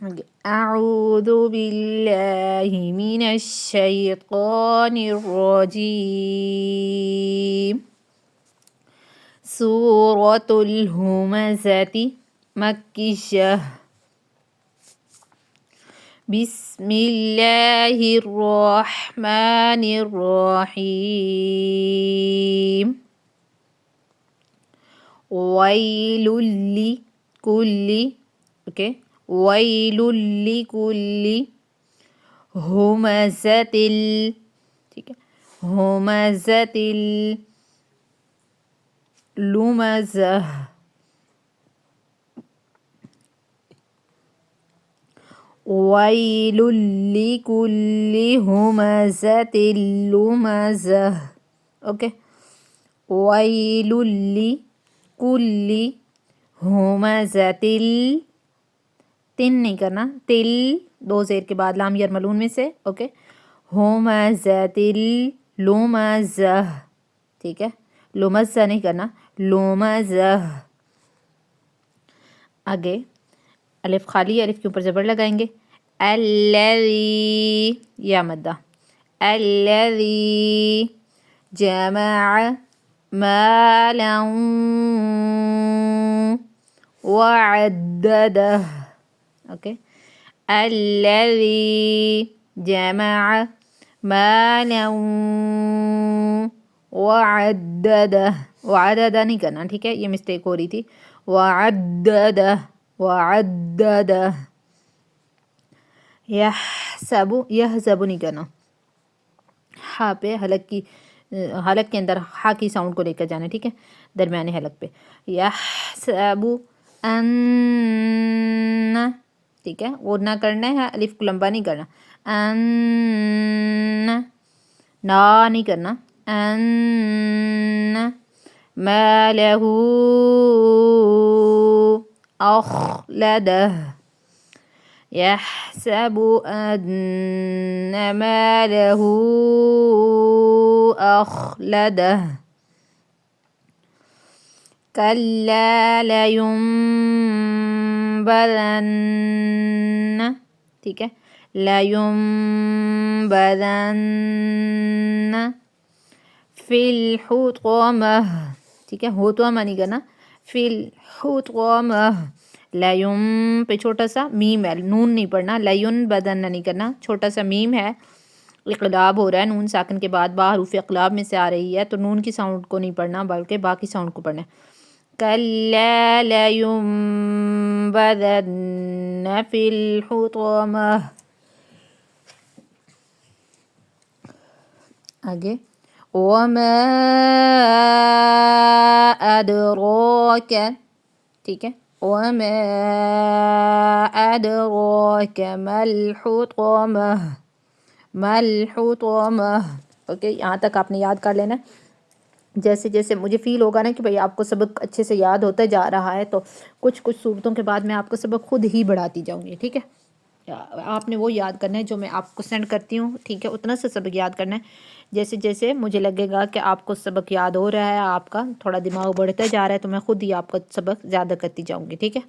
أعوذ بالله من الشيطان الرجيم. سورة الهمزة مكية. بسم الله الرحمن الرحيم. ويل لكل ويل لكل همزة همزة لمزة. ويل لكل همزة لمزة. اوکے. ويل لكل همزة تن نہیں کرنا، تل دو زیر کے بعد لام یرملون میں سے. اوکے. همزة لمزة. ٹھیک ہے، لمزہ نہیں کرنا، لمزہ. آگے الف خالی، الف کے اوپر زبر لگائیں گے. الذی یا مدہ. الذی جمع مالا وعددہ. اوکے. الذی جمع مالا وعددہ. وعددہ نہیں کرنا، ٹھیک ہے، یہ مسٹیک ہو رہی تھی. وعددہ وعددہ. یحسب، یحسب نہیں کرنا، ہا پہ حلق کی، حلق کے اندر ہا کی ساؤنڈ کو لے کر جانا، ٹھیک ہے، درمیانے حلق پہ. یحسب ان، ٹھیک ہے، وہ نہ کرنا ہے، الف کو لمبا نہیں کرنا. ان نا نہیں کرنا. ان مالہ اخلدہ. يحسب أن ماله أخلده. كلا لينبذن، ٹھیک ہے، لينبذن في الحطمة. ٹھیک ہے، حطمہ نہیں کرنا، في الحطمة. لیم پہ چھوٹا سا میم ہے، نون نہیں پڑھنا. لین بدن نہیں کرنا، چھوٹا سا میم ہے، اقلاب ہو رہا ہے، نون ساکن کے بعد با حروف اقلاب میں سے آ رہی ہے، تو نون کی ساؤنڈ کو نہیں پڑھنا بلکہ باقی ساؤنڈ کو پڑھنا ہے. کلا لینبذن فی الحطمہ. آگے وما ادراک، ٹھیک ہے، وما ادراک ما الحطمہ. ما الحطمہ. اوکے، یہاں تک آپ نے یاد کر لینا. جیسے جیسے مجھے فیل ہوگا نا کہ بھئی آپ کو سبق اچھے سے یاد ہوتا جا رہا ہے، تو کچھ کچھ صورتوں کے بعد میں آپ کو سبق خود ہی بڑھاتی جاؤں گی. ٹھیک ہے، آپ نے وہ یاد کرنا ہے جو میں آپ کو سینڈ کرتی ہوں. ٹھیک ہے، اتنا سا سبق یاد کرنا ہے. جیسے جیسے مجھے لگے گا کہ آپ کو سبق یاد ہو رہا ہے، آپ کا تھوڑا دماغ بڑھتا جا رہا ہے، تو میں خود ہی آپ کا سبق زیادہ کرتی جاؤں گی. ٹھیک ہے.